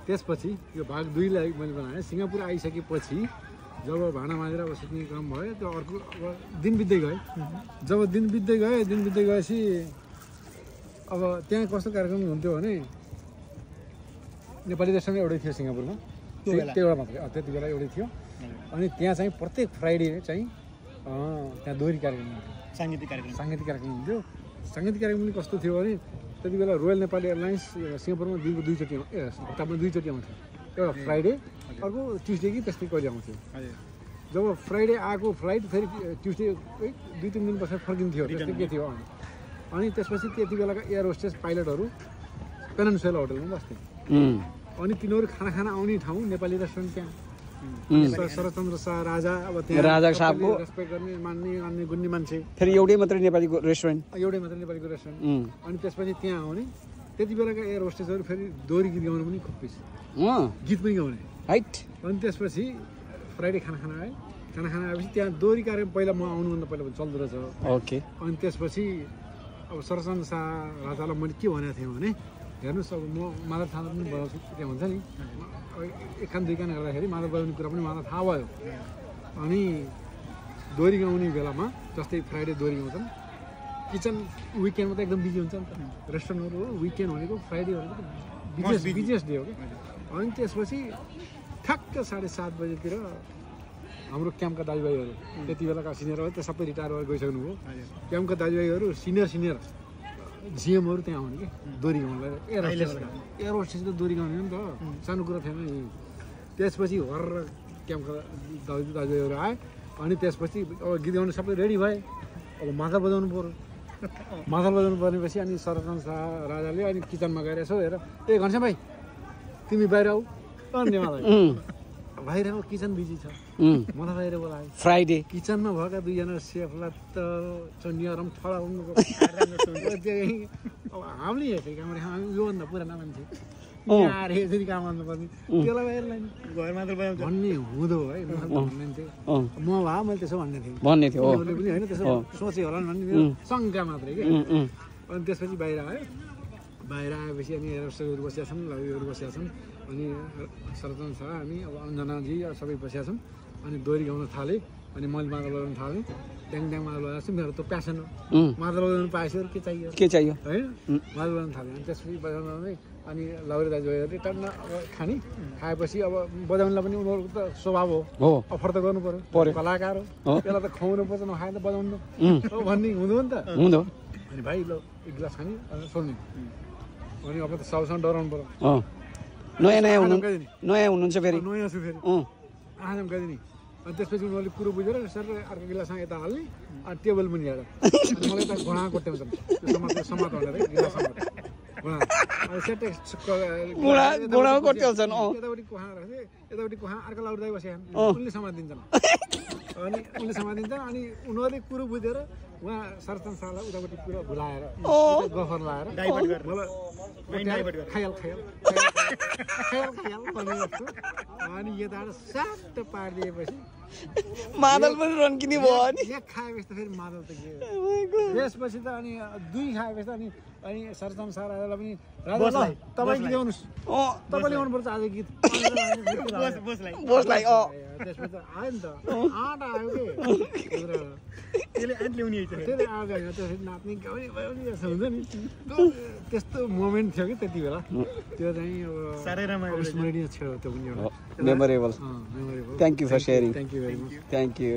त्यसपछि यो भाग 2 लाई मैले बनाएँ सिङ्गापुर आइसकेपछि जब भाँडा माझेर अब सुत्ने क्रम भयो त्यो अर्को अब दिन बित्दै गयो जब दिन बित्दै गएपछि अब त्यहाँ कस्तो कार्यक्रम हुन्थ्यो भने नेपाली रेस्टुरेन्ट एउटै थियो सिङ्गापुरमा त्यो एउटा मात्रै त्यति बेला एउटै थियो अनि त्यहाँ चाहिँ प्रत्येक फ्राइडे चाहिँ त्यहाँ दोहोरी कार्यक्रम हुन्थ्यो साङ्गीतिक कार्यक्रम हुन्थ्यो साङ्गीतिक कार्यक्रम पनि कस्तो थियो भने त्यति बेला रोयल नेपाली एयरलाइन्स सिङ्गापुरमा दिनको 2 चोटि हप्तामा 2 चोटि आउँथ्यो एउटा फ्राइडे अर्को ट्युसडे कि त्यस्तै कहिले आउँथ्यो जब फ्राइडे आएको फ्लाइट फेरि ट्युसडे 2-3 दिन पछि फर्किन्थ्यो त्यस्तै के थियो अनि त्यसपछि त्यति बेलाका एयर होस्टेस पाइलटहरू पेनिनसुला होटलमा बस्थे अनि तिनीहरू खाना आउने ठाउँ नेपाली रेस्टुरेन्ट त्यहाँ शरदचन्द्र शाह राजा अब त्यहाँ राजा साहबको रेस्पेक्ट गर्ने मान्ने गुन्ने मान्छे फेरि एउटै मात्रै नेपालीको रेस्टुरेन्ट अनि त्यसपछि त्यहाँ आउने त्यति बेलाका एयर होस्टेसहरू फेरि दोहोरी गीत गाउनु पनि खोपिस गीत पनि गाउने राइट अनि त्यसपछि फ्राइडे खाना आएपछि त्यहाँ दोहोरी कार्यक्रम पहिला म आउनुभन्दा पहिला पनि चल्दो रहेछ ओके अनि त्यसपछि अब शरदचन्द्र शाह राजालाई मैले के भनेको थिएँ भने हेर्नुहोस् अब म मादल थाहा पनि बजाउँछु त्यहाँ हुन्छ नि एक खान दुई खान गर्दाखेरि मादल बजाउने कुरा पनि मलाई थाहा भयो अनि दोहोरी गाउने बेलामा जस्तै फ्राइडे दोहोरी गाउँछन् किचन विकेन्डमा त एकदम बिजी हुन्छ नि त रेस्टुरेन्टहरू हो विकेन्ड भनेको फ्राइडे भनेको बिजिएस्ट डे हो कि अनि त्यसपछि ठ्याक्क 7:30 बजेतिर हाम्रो क्याम्पका दाजुभाइहरू त्यति बेलाका सिनियरहरू त सबै रिटायर भएर गइसक्नु हो क्याम्पका दाजुभाइहरू सिनियर जिएमहरू त्यहाँ आउने कि दोहोरी गाउनलाई एयर होस्टेस त दोहोरी गाउने हो नि त सानो कुरा थिएन नि त्यसपछि हर क्याम्पका दाजुभाइहरू आए अनि त्यसपछि अब गीत गाउनु सबै रेडी भए अब मादल बजाउनु पर्नेपछि अनि शरदचन्द्र शाह राजाले अनि किचनमा गएर यसो हेर घनश्याम भाइ तिमी बाहिर आऊ धन्यवाद बाहिर अब किचन बिजी छ मलाई बाहिर बोलायो फ्राइडे किचनमा भएका 2 जना सेफलाई त चन्यारम ठडाउनुको अब हामीले हेरेको हामी योभन्दा पुरानो मान्छे आएर यसरी काम गर्नुपर्ने त्यसलाई बाहिर लाने घर मात्र भन्ने हुँदो है भन्ने म भए मैले त्यसो भन्ने थिएँ पनि होइन त्यसो सोचेँ होला भन्ने मेरो शङ्का मात्रै कि अनि त्यसपछि बाहिर आएपछि अनि हेरोहरू बसिया छन् लवीहरू बसिया छन् अनि शरदचन्द्र शाह हामी अब अञ्जनाजी सबै बसिया छौँ अनि दोहोरी गाउन थालेँ अनि मैले मादल बजाउन थालेँ ड्याङ मादल बजाएको छु मेरो त प्यासन हो मादल बजाउनु पाएछु के चाहियो होइन मादल बजाउन थालेँ अनि त्यसपछि बजाउनु अनि लौरे दाजुभाइहरूले टन्न अब खाएपछि अब बजाउनुलाई पनि उनीहरूको त स्वभाव हो अफर त गर्नु पर्यो कलाकार हो त्यसलाई त खुवाउनु पर्छ नखाएर त बजाउनु भन्ने हुँदो नि त अनि भाइ ल एक गिलास खाने सोध्ने अनि अब त सबसँग डराउनु पर्यो नयाँ हुनुहुन्छ फेरि नयाँ छु फेरि आजम गाइदिने अनि त्यसपछि उनीहरूले कुरो बुझेर सर अर्को गिलासमा यता हाल्ने अनि टेबल पनि ल्याएर मलाई त घुँडा कोट्याउँछ समात भनेर गिलासमा यतापट्टि कुहा राख्थे यतापट्टि कुहा अर्को लाउदै बसेका उनले समातिन्छन् अनि अनि उनीहरूले कुरो बुझेर उहाँ शरदचन्द्र शाहलाई उतापट्टि पुरा भुलाएर गफर लाएर खायल अनि यताबाट साट पारिदिएपछि मादल पनि रन्किने भयो नि एक खाएपछि त फेरि मादल त के त्यसपछि त अनि 2 खाएपछि त अनि शरदचन्द्र शाह राजालाई पनि राजा तपाईँ गीत गाउनुहोस् तपाईँले गाउनुपर्छ आज गीत बोसलाई त्यसपछि आयो नि त आँट आयो कि त्यसले आँट ल्याउने त्यसले आँट होइन त्यसरी नाच्ने गाउने जस्तो हुन्छ नि त्यस्तो मोमेन्ट थियो कि त्यति बेला त्यो चाहिँ अब स्मरणीय थियो त्यो पनि एउटा memorable thank you for sharing thank you very much thank you